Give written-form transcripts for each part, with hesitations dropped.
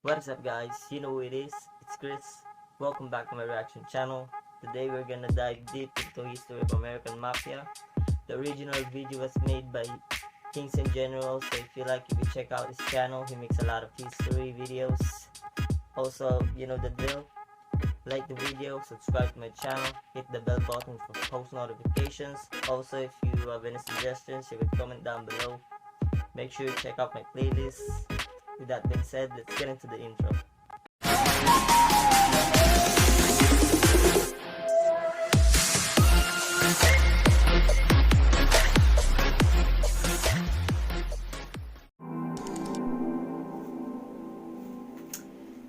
What is up guys, you know who it is, it's Chris. Welcome back to my reaction channel. Today we're gonna dive deep into history of American Mafia. The original video was made by Kings and Generals, so if you check out his channel, he makes a lot of history videos. Also, you know the drill. Like the video, subscribe to my channel, hit the bell button for post notifications. Also, if you have any suggestions, you can comment down below. Make sure you check out my playlist. With that being said, let's get into the intro.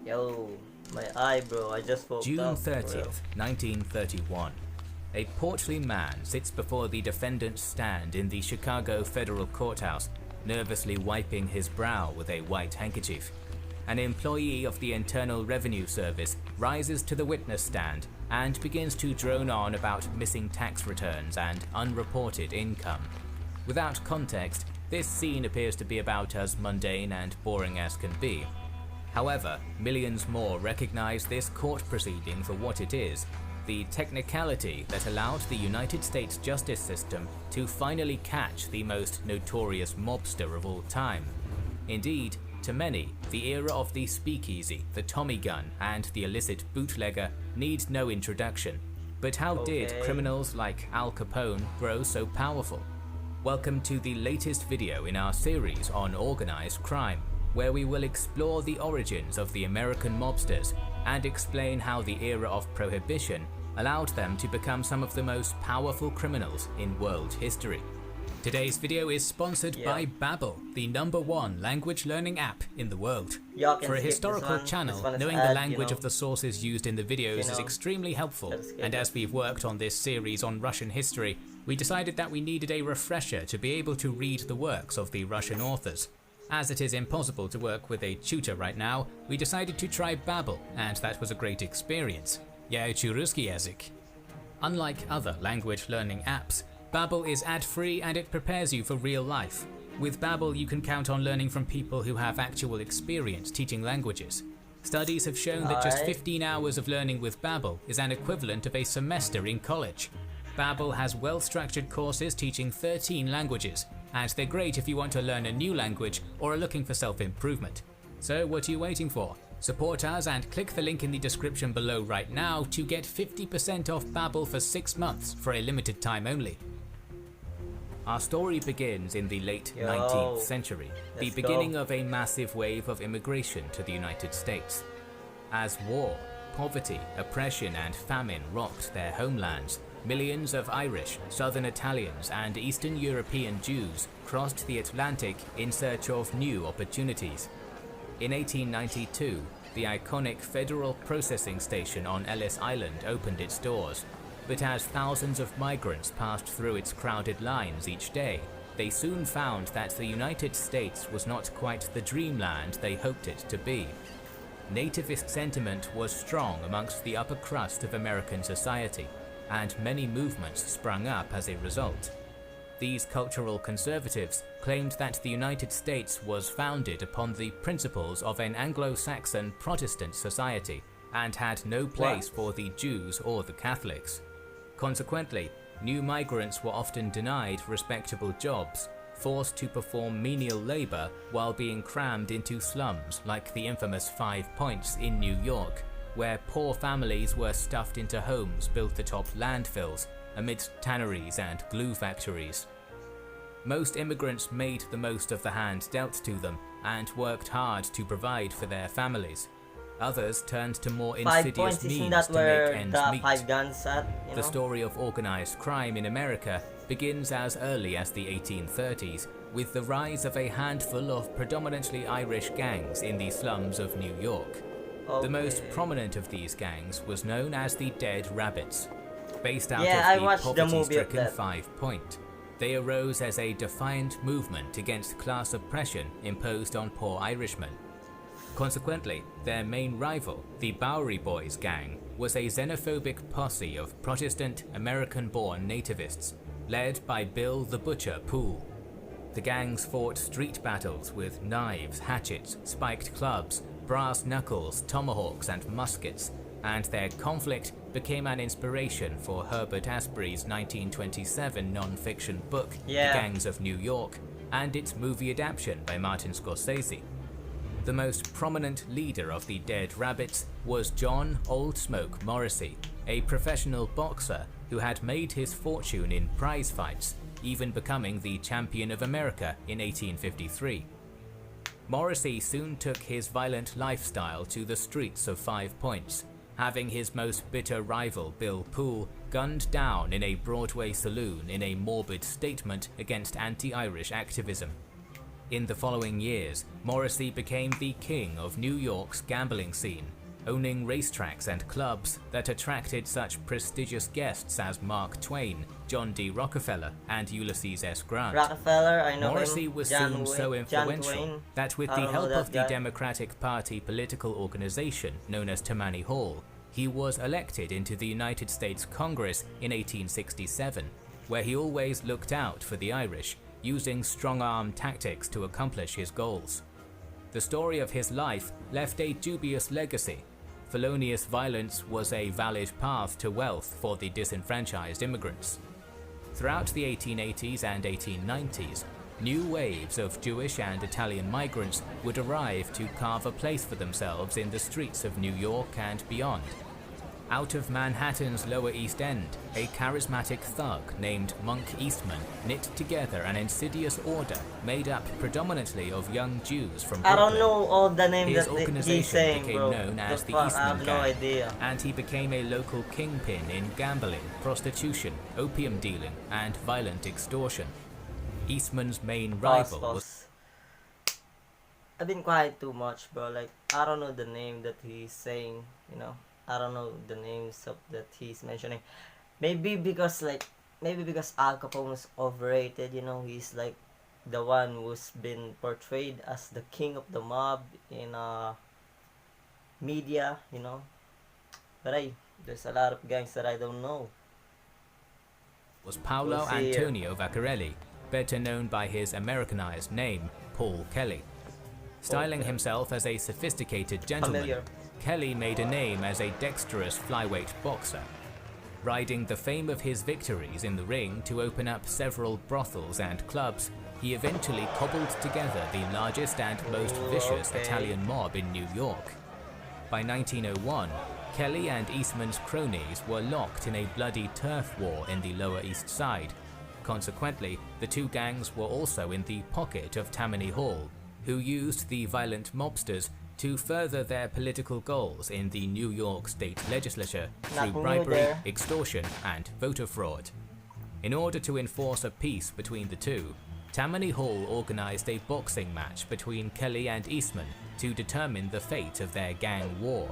Yo, my eye, bro. I just woke June up. 30th, 1931. A portly man sits before the defendant's stand in the Chicago Federal Courthouse, nervously wiping his brow with a white handkerchief. An employee of the Internal Revenue Service rises to the witness stand and begins to drone on about missing tax returns and unreported income. Without context, this scene appears to be about as mundane and boring as can be. However, millions more recognize this court proceeding for what it is: the technicality that allowed the United States justice system to finally catch the most notorious mobster of all time. Indeed, to many, the era of the speakeasy, the Tommy gun, and the illicit bootlegger need no introduction. But how did criminals like Al Capone grow so powerful? Welcome to the latest video in our series on organized crime, where we will explore the origins of the American mobsters and explain how the era of prohibition allowed them to become some of the most powerful criminals in world history. Today's video is sponsored by Babbel, the #1 language learning app in the world. For a historical channel, knowing the language of the sources used in the videos is extremely helpful, and as we've worked on this series on Russian history, we decided that we needed a refresher to be able to read the works of the Russian authors. As it is impossible to work with a tutor right now, we decided to try Babbel, and that was a great experience. Я учу русский язык. Unlike other language learning apps, Babbel is ad-free and it prepares you for real life. With Babbel, you can count on learning from people who have actual experience teaching languages. Studies have shown that just 15 hours of learning with Babbel is an equivalent of a semester in college. Babbel has well-structured courses teaching 13 languages, and they're great if you want to learn a new language or are looking for self-improvement. So what are you waiting for? Support us and click the link in the description below right now to get 50% off Babbel for 6 months for a limited time only. Our story begins in the late 19th century, the beginning of a massive wave of immigration to the United States. As war, poverty, oppression and famine rocked their homelands, millions of Irish, Southern Italians and Eastern European Jews crossed the Atlantic in search of new opportunities. In 1892, the iconic Federal Processing Station on Ellis Island opened its doors, but as thousands of migrants passed through its crowded lines each day, they soon found that the United States was not quite the dreamland they hoped it to be. Nativist sentiment was strong amongst the upper crust of American society, and many movements sprung up as a result. These cultural conservatives claimed that the United States was founded upon the principles of an Anglo-Saxon Protestant society and had no place for the Jews or the Catholics. Consequently, new migrants were often denied respectable jobs, forced to perform menial labor while being crammed into slums like the infamous 5 Points in New York, where poor families were stuffed into homes built atop landfills amidst tanneries and glue factories. Most immigrants made the most of the hand dealt to them and worked hard to provide for their families. Others turned to more insidious means to make ends meet. The story of organized crime in America begins as early as the 1830s, with the rise of a handful of predominantly Irish gangs in the slums of New York. The most prominent of these gangs was known as the Dead Rabbits. Based out of the poverty-stricken 5 Point, they arose as a defiant movement against class oppression imposed on poor Irishmen. Consequently, their main rival, the Bowery Boys gang, was a xenophobic posse of Protestant American-born nativists, led by Bill the Butcher Poole. The gangs fought street battles with knives, hatchets, spiked clubs, brass knuckles, tomahawks, and muskets, and their conflict became an inspiration for Herbert Asbury's 1927 non-fiction book, The Gangs of New York, and its movie adaptation by Martin Scorsese. The most prominent leader of the Dead Rabbits was John Old Smoke Morrissey, a professional boxer who had made his fortune in prize fights, even becoming the Champion of America in 1853. Morrissey soon took his violent lifestyle to the streets of Five Points, having his most bitter rival Bill Poole gunned down in a Broadway saloon in a morbid statement against anti-Irish activism. In the following years, Morrissey became the king of New York's gambling scene, owning racetracks and clubs that attracted such prestigious guests as Mark Twain, John D. Rockefeller, and Ulysses S. Grant. Rockefeller, I know Morrissey him. was John soon so influential that with the help of the Democratic Party political organization known as Tammany Hall, he was elected into the United States Congress in 1867, where he always looked out for the Irish, using strong-arm tactics to accomplish his goals. The story of his life left a dubious legacy. Felonious violence was a valid path to wealth for the disenfranchised immigrants. Throughout the 1880s and 1890s, new waves of Jewish and Italian migrants would arrive to carve a place for themselves in the streets of New York and beyond. Out of Manhattan's Lower East End, a charismatic thug named Monk Eastman knit together an insidious order made up predominantly of young Jews from Brooklyn. I don't know all the names His that organization he's saying, became bro. known as the I Eastman have no Gang, idea. and he became a local kingpin in gambling, prostitution, opium dealing, and violent extortion. Eastman's main rival was... I've been quiet too much, bro. Like, I don't know the name that he's saying, you know. I don't know the names of that he's mentioning. Maybe because Al Capone was overrated, you know. He's like the one who's been portrayed as the king of the mob in media, you know. But there's a lot of gangs that I don't know. Was Paolo Antonio Vaccarelli, better known by his Americanized name, Paul Kelly. Styling himself as a sophisticated gentleman, Kelly made a name as a dexterous flyweight boxer, riding the fame of his victories in the ring to open up several brothels and clubs. He eventually cobbled together the largest and most vicious Italian mob in New York. By 1901, Kelly and Eastman's cronies were locked in a bloody turf war in the Lower East Side. Consequently, the two gangs were also in the pocket of Tammany Hall, who used the violent mobsters to further their political goals in the New York State Legislature through bribery, extortion, and voter fraud. In order to enforce a peace between the two, Tammany Hall organized a boxing match between Kelly and Eastman to determine the fate of their gang war.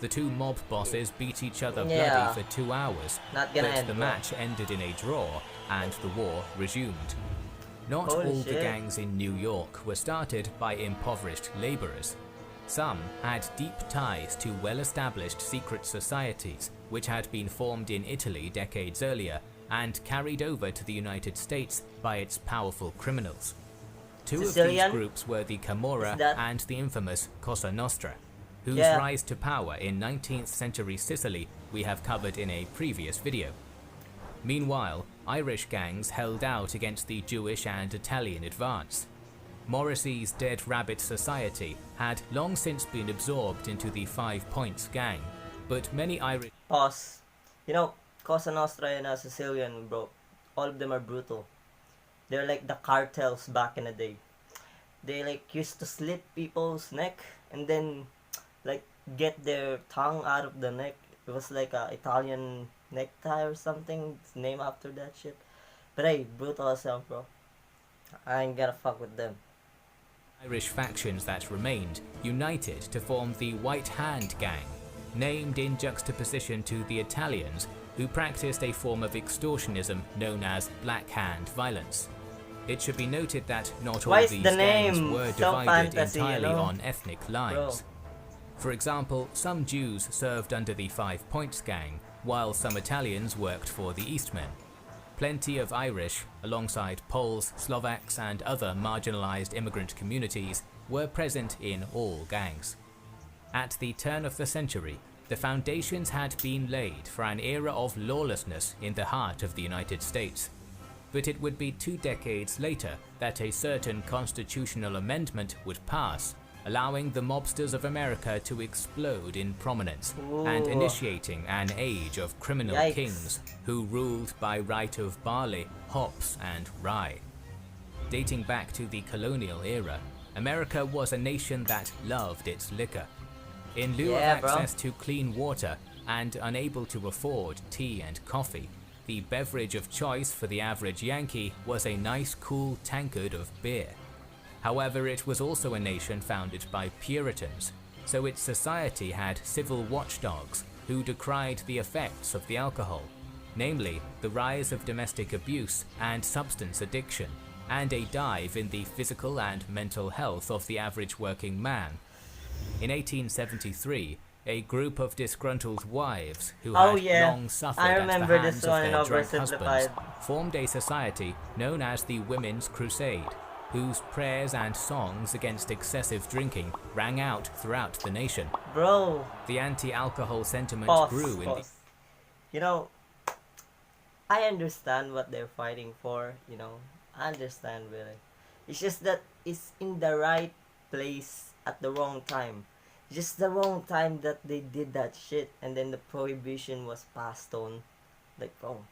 The two mob bosses beat each other bloody for 2 hours, but the match ended in a draw and the war resumed. Not all the gangs in New York were started by impoverished laborers. Some had deep ties to well-established secret societies which had been formed in Italy decades earlier and carried over to the United States by its powerful criminals. Two of these groups were the Camorra and the infamous Cosa Nostra, whose rise to power in 19th century Sicily we have covered in a previous video. Meanwhile, Irish gangs held out against the Jewish and Italian advance. Morrissey's Dead Rabbit Society had long since been absorbed into the Five Points gang, but many Irish... Pause. You know, Cosa Nostra and Sicilian, bro, all of them are brutal. They're like the cartels back in the day. They like used to slit people's neck and then like get their tongue out of the neck. It was like a Italian necktie or something. It's named after that shit. But hey, brutal as hell, bro. I ain't gonna fuck with them. Irish factions that remained united to form the White Hand Gang, named in juxtaposition to the Italians, who practiced a form of extortionism known as Black Hand violence. It should be noted that not all these gangs were divided entirely on ethnic lines. For example, some Jews served under the Five Points Gang, while some Italians worked for the Eastmen. Plenty of Irish, alongside Poles, Slovaks, and other marginalized immigrant communities, were present in all gangs. At the turn of the century, the foundations had been laid for an era of lawlessness in the heart of the United States. But it would be 2 decades later that a certain constitutional amendment would pass, allowing the mobsters of America to explode in prominence and initiating an age of criminal kings who ruled by right of barley, hops, and rye. Dating back to the colonial era, America was a nation that loved its liquor. In lieu of access to clean water and unable to afford tea and coffee, the beverage of choice for the average Yankee was a nice cool tankard of beer. However, it was also a nation founded by Puritans, so its society had civil watchdogs who decried the effects of the alcohol, namely the rise of domestic abuse and substance addiction, and a dive in the physical and mental health of the average working man. In 1873, a group of disgruntled wives who had long suffered at the hands of their drunk husbands formed a society known as the Women's Crusade, whose prayers and songs against excessive drinking rang out throughout the nation. Bro, the anti-alcohol sentiment grew in the... You know, I understand what they're fighting for, you know. I understand really. It's just that it's in the right place at the wrong time. Just the wrong time that they did that shit, and then the prohibition was passed on. Like, bro,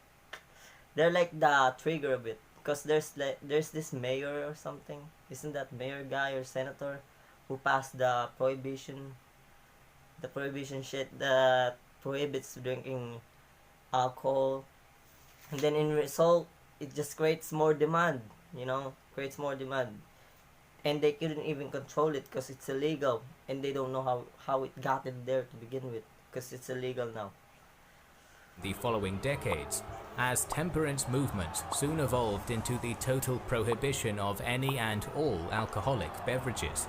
they're like the trigger of it. Because there's this mayor or something, isn't that mayor guy or senator who passed the prohibition shit that prohibits drinking alcohol, and then in result it just creates more demand, you know, and they couldn't even control it because it's illegal, and they don't know how it got in there to begin with because it's illegal now. The following decades, as temperance movements soon evolved into the total prohibition of any and all alcoholic beverages.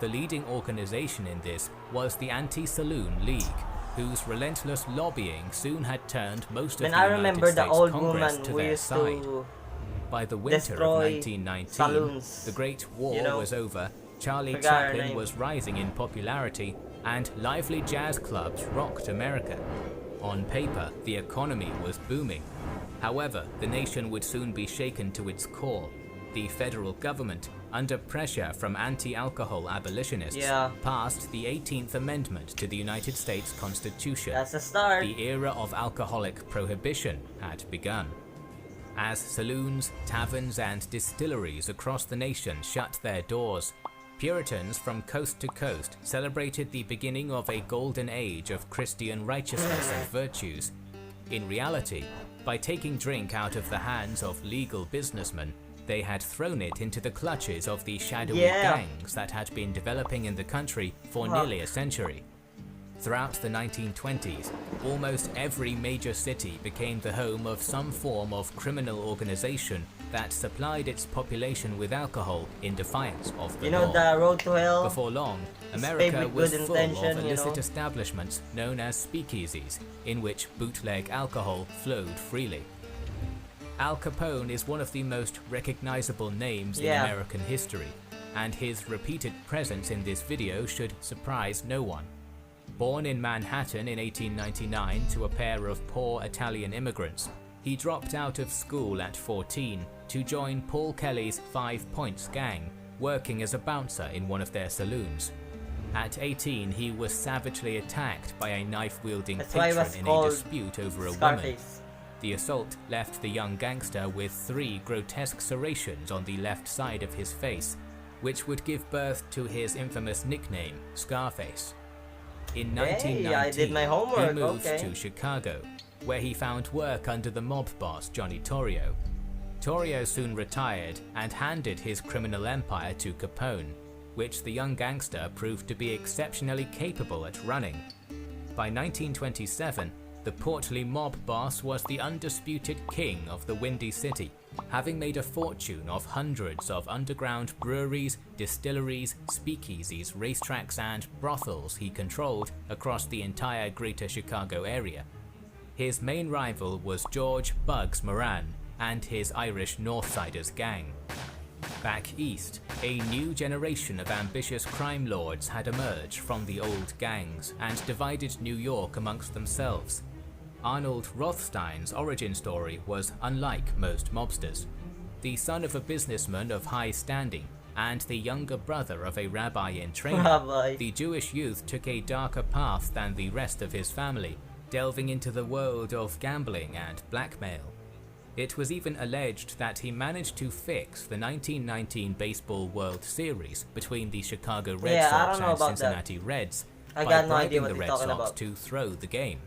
The leading organization in this was the Anti-Saloon League, whose relentless lobbying soon had turned most of the United States Congress to their side. By the winter of 1919, saloons, the Great War was over, Charlie Chaplin was rising in popularity, and lively jazz clubs rocked America. On paper, the economy was booming. However, the nation would soon be shaken to its core. The federal government, under pressure from anti-alcohol abolitionists, passed the 18th Amendment to the United States Constitution. That's a start. The era of alcoholic prohibition had begun. As saloons, taverns, and distilleries across the nation shut their doors, Puritans from coast to coast celebrated the beginning of a golden age of Christian righteousness and virtues. In reality, by taking drink out of the hands of legal businessmen, they had thrown it into the clutches of the shadowy gangs that had been developing in the country for nearly a century. Throughout the 1920s, almost every major city became the home of some form of criminal organization that supplied its population with alcohol in defiance of the law. The road to hell. Before long, America was full of illicit establishments known as speakeasies, in which bootleg alcohol flowed freely. Al Capone is one of the most recognizable names in American history, and his repeated presence in this video should surprise no one. Born in Manhattan in 1899 to a pair of poor Italian immigrants, he dropped out of school at 14 to join Paul Kelly's 5 Points gang, working as a bouncer in one of their saloons. At 18, he was savagely attacked by a knife-wielding patron in a dispute over a woman. The assault left the young gangster with 3 grotesque serrations on the left side of his face, which would give birth to his infamous nickname, Scarface. In 1919, he moved to Chicago, where he found work under the mob boss Johnny Torrio. Torrio soon retired and handed his criminal empire to Capone, which the young gangster proved to be exceptionally capable at running. By 1927, the portly mob boss was the undisputed king of the Windy City, having made a fortune of hundreds of underground breweries, distilleries, speakeasies, racetracks, and brothels he controlled across the entire greater Chicago area. His main rival was George "Bugs" Moran and his Irish Northsiders gang. Back east, a new generation of ambitious crime lords had emerged from the old gangs and divided New York amongst themselves. Arnold Rothstein's origin story was unlike most mobsters. The son of a businessman of high standing and the younger brother of a rabbi in training, the Jewish youth took a darker path than the rest of his family, delving into the world of gambling and blackmail. It was even alleged that he managed to fix the 1919 Baseball World Series between the Chicago Red Sox and Cincinnati Reds by bribing the Red Sox to throw the game.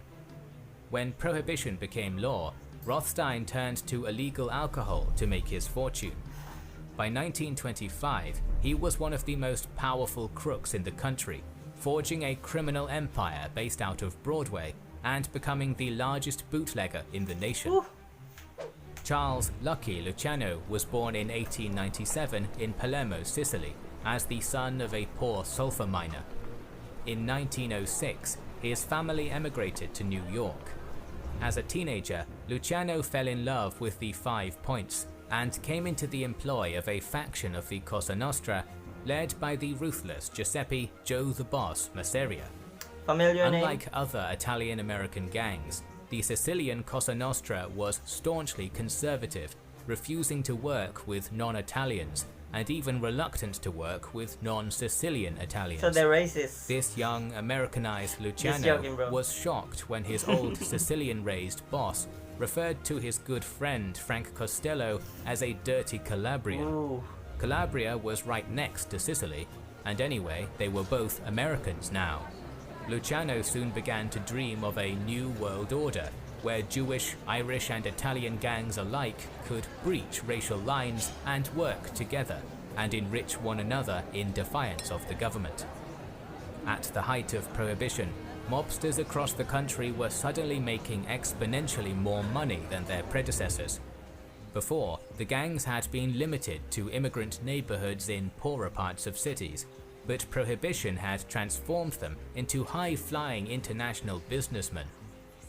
When Prohibition became law, Rothstein turned to illegal alcohol to make his fortune. By 1925, he was one of the most powerful crooks in the country, forging a criminal empire based out of Broadway and becoming the largest bootlegger in the nation. Ooh. Charles Lucky Luciano was born in 1897 in Palermo, Sicily, as the son of a poor sulfur miner. In 1906, his family emigrated to New York. As a teenager, Luciano fell in love with the 5 Points and came into the employ of a faction of the Cosa Nostra led by the ruthless Giuseppe Joe the Boss Masseria. Unlike other Italian-American gangs, the Sicilian Cosa Nostra was staunchly conservative, refusing to work with non-Italians and even reluctant to work with non-Sicilian Italians. So they're racist. This young Americanized Luciano was shocked when his old Sicilian-raised boss referred to his good friend Frank Costello as a dirty Calabrian. Ooh. Calabria was right next to Sicily, and anyway, they were both Americans now. Luciano soon began to dream of a new world order, where Jewish, Irish and Italian gangs alike could breach racial lines and work together, and enrich one another in defiance of the government. At the height of Prohibition, mobsters across the country were suddenly making exponentially more money than their predecessors. Before, the gangs had been limited to immigrant neighborhoods in poorer parts of cities, but Prohibition had transformed them into high-flying international businessmen.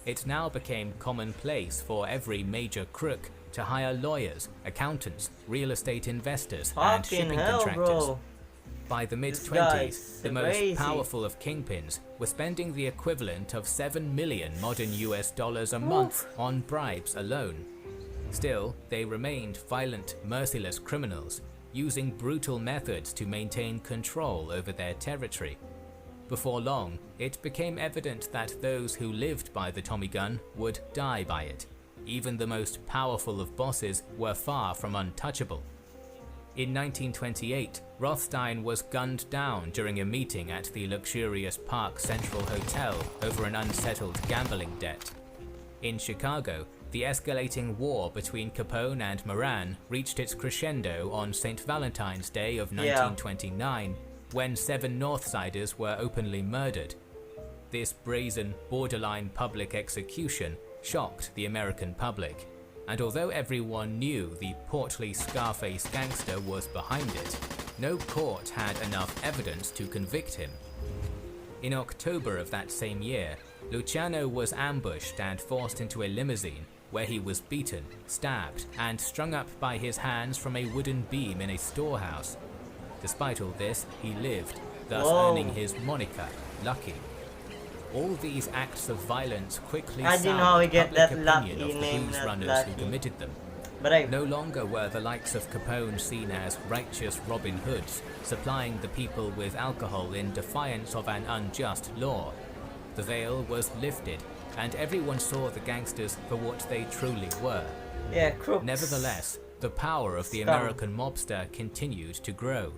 It now became commonplace for every major crook to hire lawyers, accountants, real estate investors, and shipping contractors. Bro. By the mid-20s, the most powerful of kingpins were spending the equivalent of $7 million modern US dollars a month on bribes alone. Still, they remained violent, merciless criminals, using brutal methods to maintain control over their territory. Before long, it became evident that those who lived by the Tommy gun would die by it. Even the most powerful of bosses were far from untouchable. In 1928, Rothstein was gunned down during a meeting at the luxurious Park Central Hotel over an unsettled gambling debt. In Chicago, the escalating war between Capone and Moran reached its crescendo on St. Valentine's Day of 1929, when 7 Northsiders were openly murdered. This brazen, borderline public execution shocked the American public, and although everyone knew the portly Scarface gangster was behind it, no court had enough evidence to convict him. In October of that same year, Luciano was ambushed and forced into a limousine, where he was beaten, stabbed, and strung up by his hands from a wooden beam in a storehouse. Despite all this, he lived, thus earning his moniker, Lucky. All these acts of violence quickly soured the public opinion of the booze runners who committed them. No longer were the likes of Capone seen as righteous Robin Hoods, supplying the people with alcohol in defiance of an unjust law. The veil was lifted, and everyone saw the gangsters for what they truly were. Crooks. Nevertheless, the power of the American mobster continued to grow.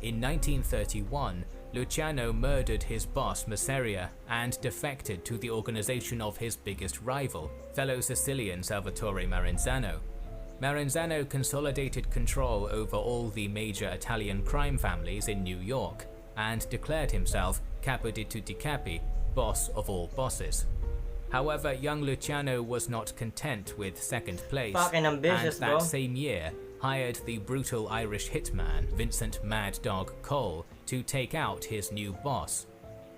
In 1931, Luciano murdered his boss Masseria and defected to the organization of his biggest rival, fellow Sicilian Salvatore Maranzano. Maranzano consolidated control over all the major Italian crime families in New York and declared himself capo di tutti capi, boss of all bosses. However, young Luciano was not content with second place, and that same year hired the brutal Irish hitman Vincent Mad Dog Cole to take out his new boss.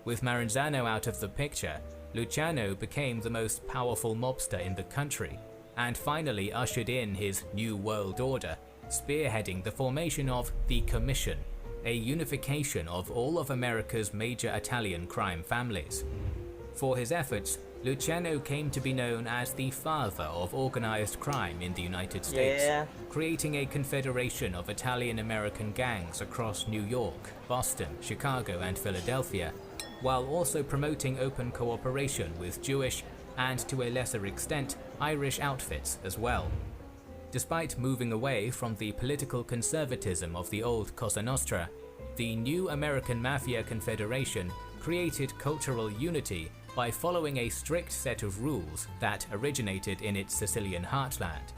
With Maranzano out of the picture, Luciano became the most powerful mobster in the country, and finally ushered in his new world order, spearheading the formation of the Commission, a unification of all of America's major Italian crime families. For his efforts, Luciano came to be known as the father of organized crime in the United States, creating a confederation of Italian-American gangs across New York, Boston, Chicago, and Philadelphia, while also promoting open cooperation with Jewish and, to a lesser extent, Irish outfits as well. Despite moving away from the political conservatism of the old Cosa Nostra, the new American Mafia Confederation created cultural unity by following a strict set of rules that originated in its Sicilian heartland.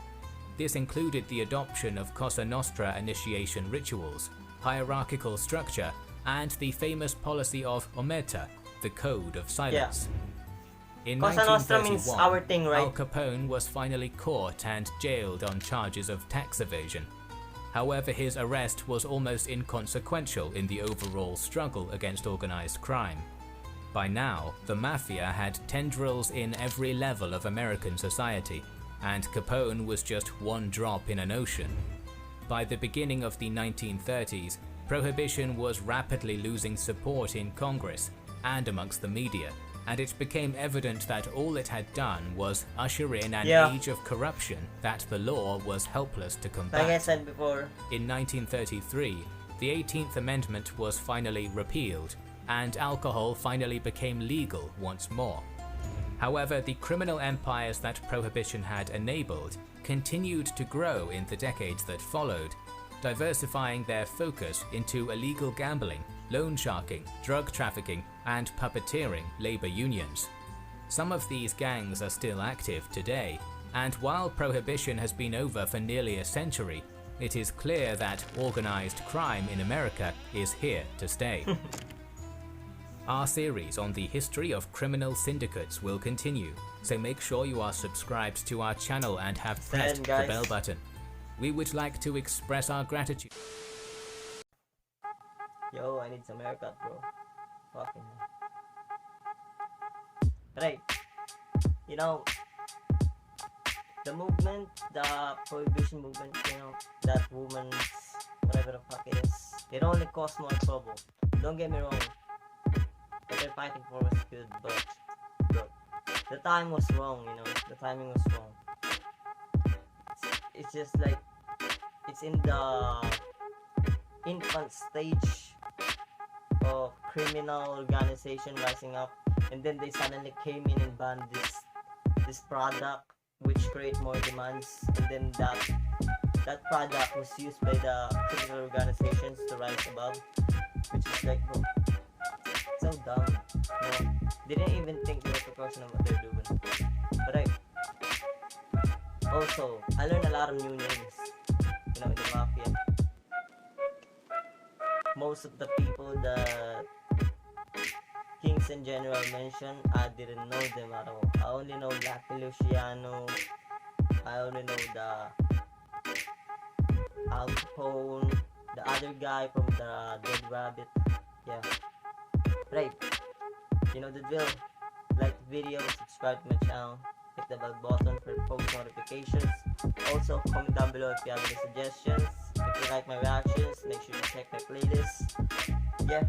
This included the adoption of Cosa Nostra initiation rituals, hierarchical structure, and the famous policy of omerta, the code of silence. In Cosa Nostra means our thing, right? Al Capone was finally caught and jailed on charges of tax evasion. However, his arrest was almost inconsequential in the overall struggle against organized crime. By now, the Mafia had tendrils in every level of American society, and Capone was just one drop in an ocean. By the beginning of the 1930s, Prohibition was rapidly losing support in Congress and amongst the media, and it became evident that all it had done was usher in an age of corruption that the law was helpless to combat. Like I said before, in 1933, the 18th Amendment was finally repealed, and alcohol finally became legal once more. However, the criminal empires that Prohibition had enabled continued to grow in the decades that followed, diversifying their focus into illegal gambling, loan sharking, drug trafficking, and puppeteering labor unions. Some of these gangs are still active today, and while Prohibition has been over for nearly a century, it is clear that organized crime in America is here to stay. Our series on the history of criminal syndicates will continue, so make sure you are subscribed to our channel and have pressed the bell button. We would like to express our gratitude. Yo, I need some haircut, bro. Fucking hell. Right. You know, the movement, the Prohibition movement, you know, that woman's, whatever the fuck it is, it only caused more trouble. Don't get me wrong. What they're fighting for was good, but look, the time was wrong, you know, the timing was wrong. It's just like, it's in the infant stage of criminal organization rising up, and then they suddenly came in and banned this product, which create more demands, and then that product was used by the criminal organizations to rise above, which is like, bro, so dumb. You know, they didn't even think the repercussion of what they're doing. But also, I learned a lot of new names, you know, in the Mafia. Most of the people that Kings in general mentioned, I didn't know them at all. I only know Lucky Luciano, I only know the Al Capone, the other guy from the Dead Rabbit. Yeah. Right. You know the drill. Like the video, subscribe to my channel, hit the bell button for post notifications. Also, comment down below if you have any suggestions. If you like my reactions, make sure to check my playlist. Yeah.